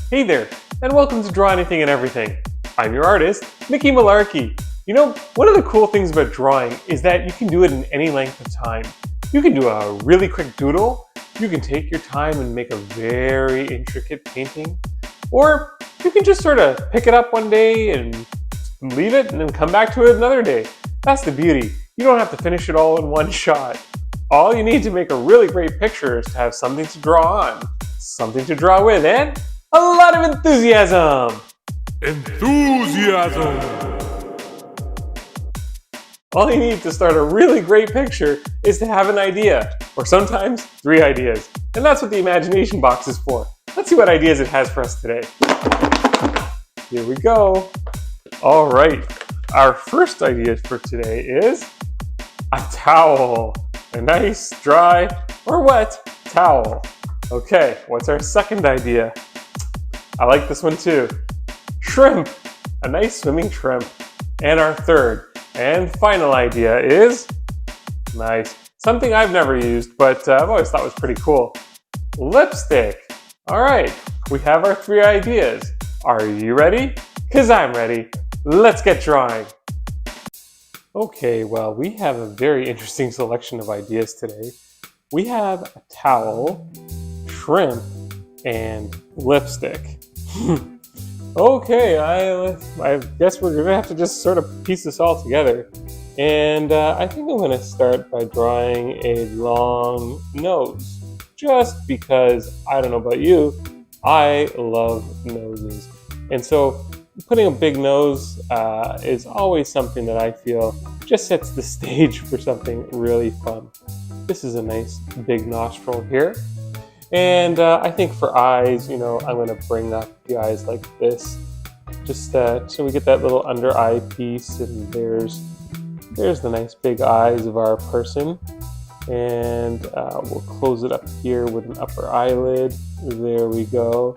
Hey there, and welcome to Draw Anything and Everything. I'm your artist, Mickey Malarky. You know, one of the cool things about drawing is that you can do it in any length of time. You can do a really quick doodle, you can take your time and make a very intricate painting, or you can just sort of pick it up one day and leave it and then come back to it another day. That's the beauty. You don't have to finish it all in one shot. All you need to make a really great picture is to have something to draw on, something to draw with, and a lot of enthusiasm! Enthusiasm! All you need to start a really great picture is to have an idea, or sometimes 3 ideas. And that's what the imagination box is for. Let's see what ideas it has for us today. Here we go. All right, our first idea for today is a towel. A nice, dry, or wet towel. Okay, what's our second idea? I like this one too. Shrimp, a nice swimming shrimp. And our third and final idea is, nice, something I've never used, but I've always thought was pretty cool. Lipstick. All right, we have our 3 ideas. Are you ready? 'Cause I'm ready. Let's get drawing. Okay, well, we have a very interesting selection of ideas today. We have a towel, shrimp, and lipstick. Okay, I guess we're gonna have to just sort of piece this all together. And I think I'm gonna start by drawing a long nose. Just because, I don't know about you, I love noses. And so putting a big nose is always something that I feel just sets the stage for something really fun. This is a nice big nostril here. And I think for eyes, you know, I'm going to bring up the eyes like this. Just so we get that little under eye piece, and there's the nice big eyes of our person. And we'll close it up here with an upper eyelid. There we go.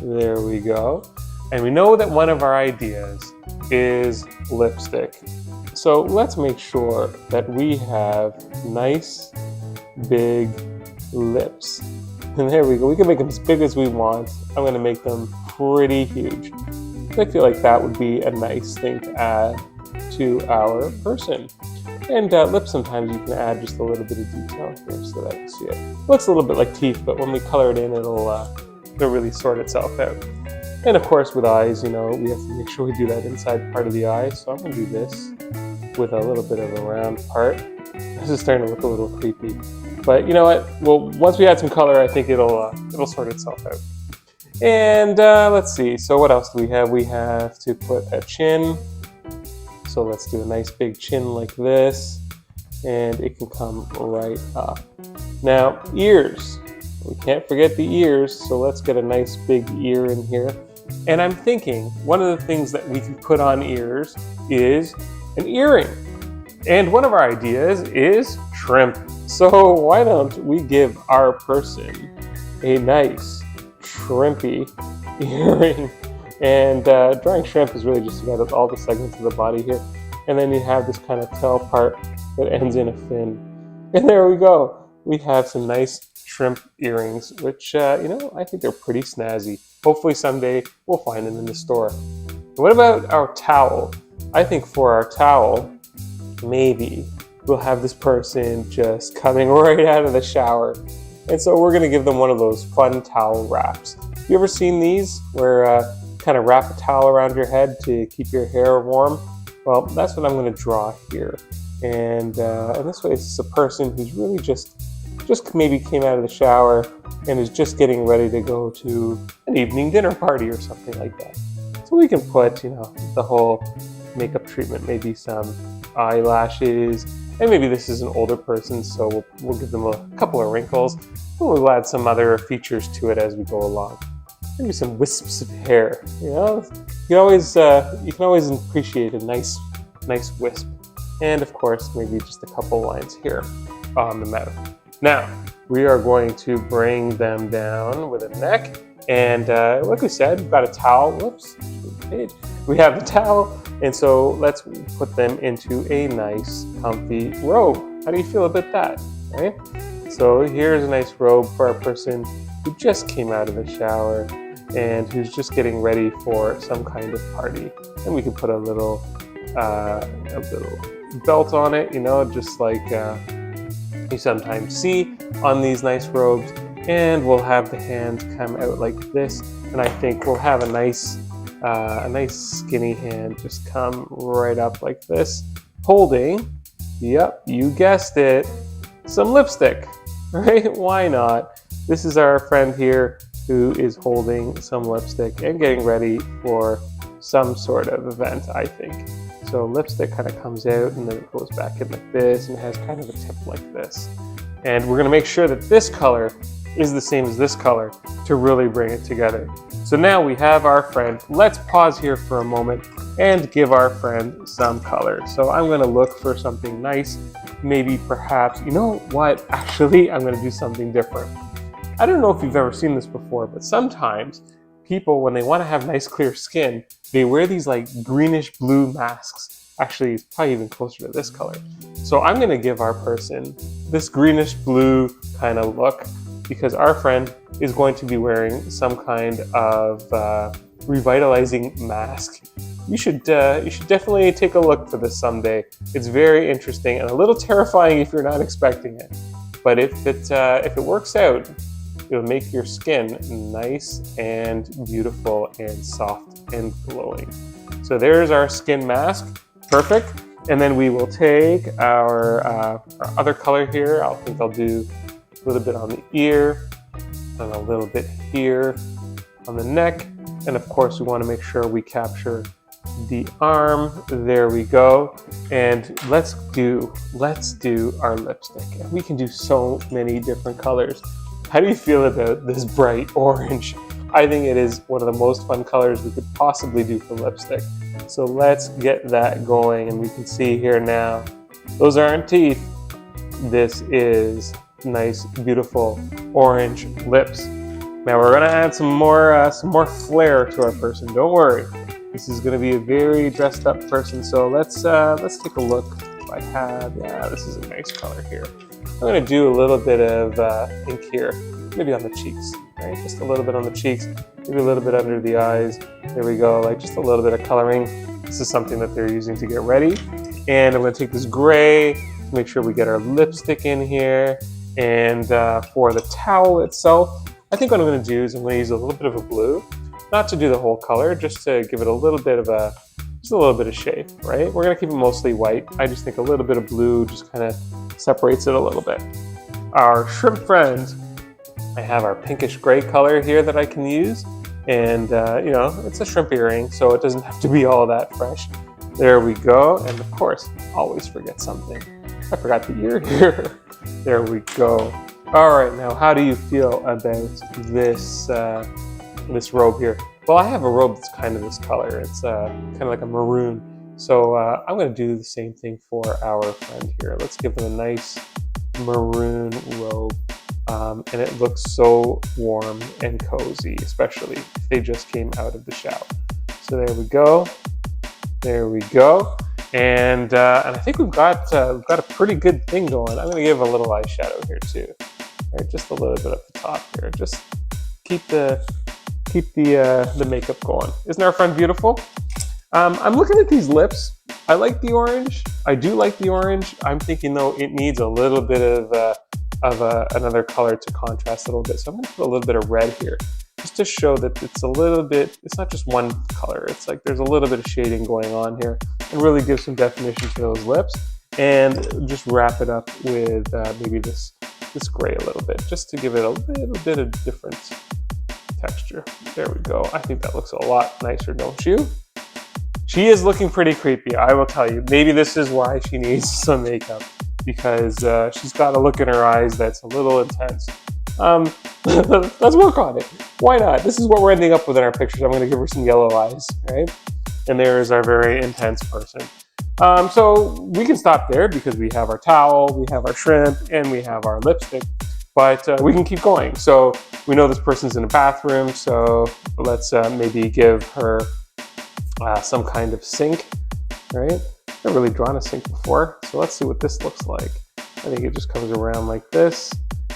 There we go. And we know that one of our ideas is lipstick. So let's make sure that we have nice big lips. And there we go. We can make them as big as we want. I'm going to make them pretty huge. I feel like that would be a nice thing to add to our person. And lips, sometimes you can add just a little bit of detail here so that you see it. It looks a little bit like teeth, but when we color it in, it'll really sort itself out. And of course, with eyes, you know, we have to make sure we do that inside part of the eye. So I'm going to do this with a little bit of a round part. This is starting to look a little creepy. But you know what? Well, once we add some color, I think it'll sort itself out. And let's see. So what else do we have? We have to put a chin. So let's do a nice big chin like this. And it can come right up. Now, ears. We can't forget the ears. So let's get a nice big ear in here. And I'm thinking one of the things that we can put on ears is an earring. And one of our ideas is shrimp. So why don't we give our person a nice shrimpy earring? And drawing shrimp is really just about all the segments of the body here. And then you have this kind of tail part that ends in a fin. And there we go. We have some nice shrimp earrings, which, you know, I think they're pretty snazzy. Hopefully someday we'll find them in the store. And what about our towel? I think for our towel, maybe we'll have this person just coming right out of the shower. And so we're gonna give them one of those fun towel wraps. You ever seen these where kind of wrap a towel around your head to keep your hair warm? Well, that's what I'm gonna draw here. And this way it's a person who's really just maybe came out of the shower and is just getting ready to go to an evening dinner party or something like that. So we can put, you know, the whole makeup treatment, maybe some eyelashes, and maybe this is an older person, so we'll give them a couple of wrinkles, and we'll add some other features to it as we go along. Maybe some wisps of hair, you know? You can always appreciate a nice wisp. And of course, maybe just a couple lines here on the mouth. Now, we are going to bring them down with a neck. And like we said, we've got a towel. Whoops, page. We have the towel. And so let's put them into a nice, comfy robe. How do you feel about that, right? So here's a nice robe for our person who just came out of the shower. and who's just getting ready for some kind of party. And we can put a little belt on it, you know, just like you sometimes see on these nice robes. And we'll have the hands come out like this, and I think we'll have a nice skinny hand just come right up like this, holding, yep, you guessed it, some lipstick, right? Why not? This is our friend here who is holding some lipstick and getting ready for some sort of event, I think. So lipstick kind of comes out and then it goes back in like this, and it has kind of a tip like this. And we're gonna make sure that this color is the same as this color to really bring it together. So now we have our friend. Let's pause here for a moment and give our friend some color. So I'm gonna look for something nice, maybe perhaps, you know what, actually I'm gonna do something different. I don't know if you've ever seen this before, but sometimes people, when they wanna have nice clear skin, they wear these like greenish blue masks. Actually, it's probably even closer to this color. So I'm gonna give our person this greenish blue kind of look, because our friend is going to be wearing some kind of revitalizing mask. You should definitely take a look for this someday. It's very interesting and a little terrifying if you're not expecting it. But if it works out, it'll make your skin nice and beautiful and soft and glowing. So there's our skin mask, perfect. And then we will take our other color here. I think I'll do a little bit on the ear and a little bit here on the neck. And of course, we want to make sure we capture the arm. There we go. And let's do our lipstick. And we can do so many different colors. How do you feel about this bright orange? I think it is one of the most fun colors we could possibly do for lipstick. So let's get that going. And we can see here now, those aren't teeth. This is nice, beautiful orange lips. Now we're gonna add some more flair to our person. Don't worry, this is gonna be a very dressed up person. So let's take a look. I have, yeah, this is a nice color here. I'm gonna do a little bit of ink here, maybe on the cheeks, right? Just a little bit on the cheeks, maybe a little bit under the eyes. There we go, like just a little bit of coloring. This is something that they're using to get ready. And I'm gonna take this gray to make sure we get our lipstick in here. And for the towel itself, I think what I'm going to do is I'm going to use a little bit of a blue, not to do the whole color, just to give it a little bit of shape, right? We're going to keep it mostly white. I just think a little bit of blue just kind of separates it a little bit. Our shrimp friends, I have our pinkish gray color here that I can use, and you know, it's a shrimp earring, so it doesn't have to be all that fresh. There we go, and of course, always forget something. I forgot the ear here. There we go. All right, now how do you feel about this this robe here? Well, I have a robe that's kind of this color. It's kind of like a maroon. So I'm going to do the same thing for our friend here. Let's give them a nice maroon robe. And it looks so warm and cozy, especially if they just came out of the shower. So there we go. There we go. And I think we've got a pretty good thing going. I'm going to give a little eyeshadow here too. All right, just a little bit up the top here. Just keep the makeup going. Isn't our friend beautiful? I'm looking at these lips. I like the orange. I do like the orange. I'm thinking though it needs a little bit of another color to contrast a little bit. So I'm going to put a little bit of red here, just to show that it's a little bit, it's not just one color. It's like there's a little bit of shading going on here, and really give some definition to those lips. And just wrap it up with maybe this gray a little bit, just to give it a little bit of different texture. There we go. I think that looks a lot nicer, don't you? She is looking pretty creepy, I will tell you. Maybe this is why she needs some makeup, because she's got a look in her eyes that's a little intense. Let's work on it. Why not? This is what we're ending up with in our pictures. I'm going to give her some yellow eyes, right? And there's our very intense person. So we can stop there because we have our towel, we have our shrimp, and we have our lipstick. But we can keep going. So we know this person's in a bathroom, so let's maybe give her some kind of sink, right? I've never really drawn a sink before, so let's see what this looks like. I think it just comes around like this,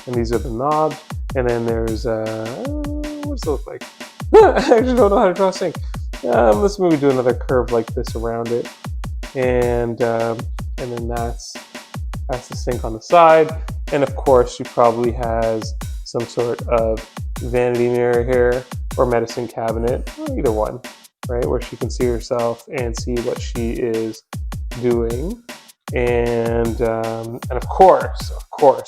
and these are the knobs, and then there's, what does it look like? I actually don't know how to draw a sink. Let's maybe do another curve like this around it, and then that's the sink on the side. And of course, she probably has some sort of vanity mirror here, or medicine cabinet, or either one, right, where she can see herself and see what she is doing. And of course,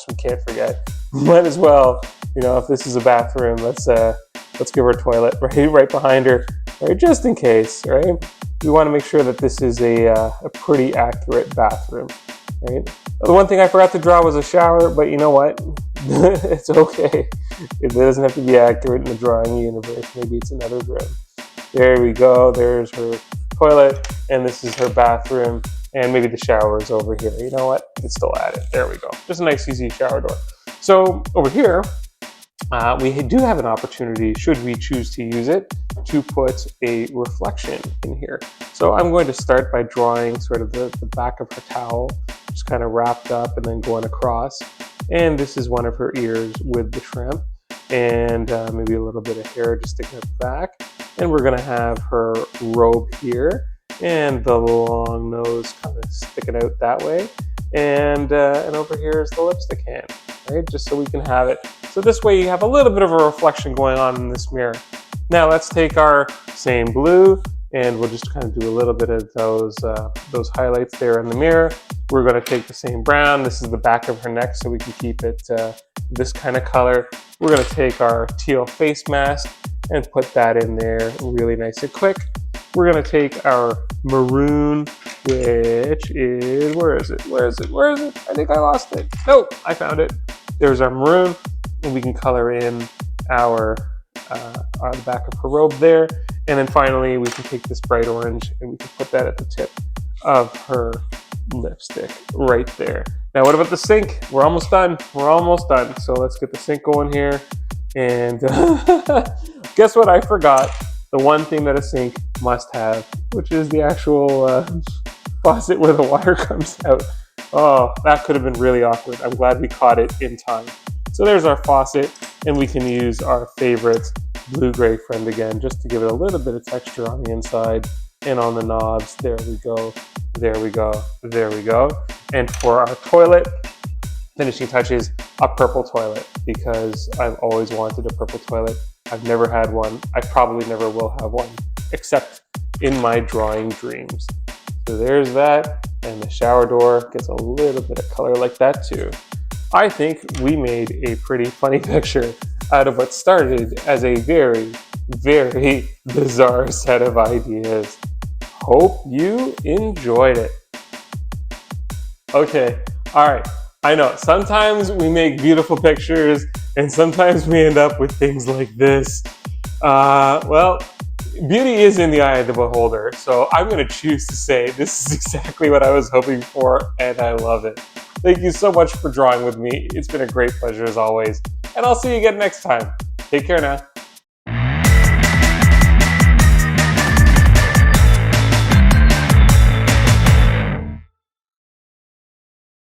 we can't forget. Might as well, if this is a bathroom, let's give her a toilet right behind her, right, just in case, right? We want to make sure that this is a pretty accurate bathroom, right? The one thing I forgot to draw was a shower, but you know what? It's okay. It doesn't have to be accurate in the drawing universe. Maybe it's another room. There we go. There's her toilet, and this is her bathroom, and maybe the shower is over here. You know what? You can still add it. There we go. Just a nice, easy shower door. So over here, we do have an opportunity, should we choose to use it, to put a reflection in here. So I'm going to start by drawing sort of the back of her towel, just kind of wrapped up and then going across. And this is one of her ears with the shrimp, and maybe a little bit of hair just sticking at the back. And we're going to have her robe here, and the long nose kind of sticking out that way. And over here is the lipstick hand, right? Just so we can have it. So this way you have a little bit of a reflection going on in this mirror. Now let's take our same blue, and we'll just kind of do a little bit of those highlights there in the mirror. We're going to take the same brown. This is the back of her neck, so we can keep it this kind of color. We're going to take our teal face mask and put that in there really nice and quick. We're going to take our maroon, which is, where is it? I think I lost it. Nope, I found it. There's our maroon, and we can color in our on the back of her robe there. And then finally, we can take this bright orange and we can put that at the tip of her lipstick right there. Now, what about the sink? We're almost done. So let's get the sink going here. And guess what I forgot? The one thing that a sink must have, which is the actual faucet where the water comes out. Oh, that could have been really awkward. I'm glad we caught it in time. So there's our faucet, and we can use our favorite blue-gray friend again, just to give it a little bit of texture on the inside and on the knobs. There we go. And for our toilet, finishing touches, a purple toilet, because I've always wanted a purple toilet. I've never had one. I probably never will have one, except in my drawing dreams. So there's that, and the shower door gets a little bit of color like that too. I think we made a pretty funny picture out of what started as a very, very bizarre set of ideas. Hope you enjoyed it. Okay, all right. I know, sometimes we make beautiful pictures and sometimes we end up with things like this. Well, beauty is in the eye of the beholder, so I'm going to choose to say this is exactly what I was hoping for, and I love it. Thank you so much for drawing with me. It's been a great pleasure as always, and I'll see you again next time. Take care now.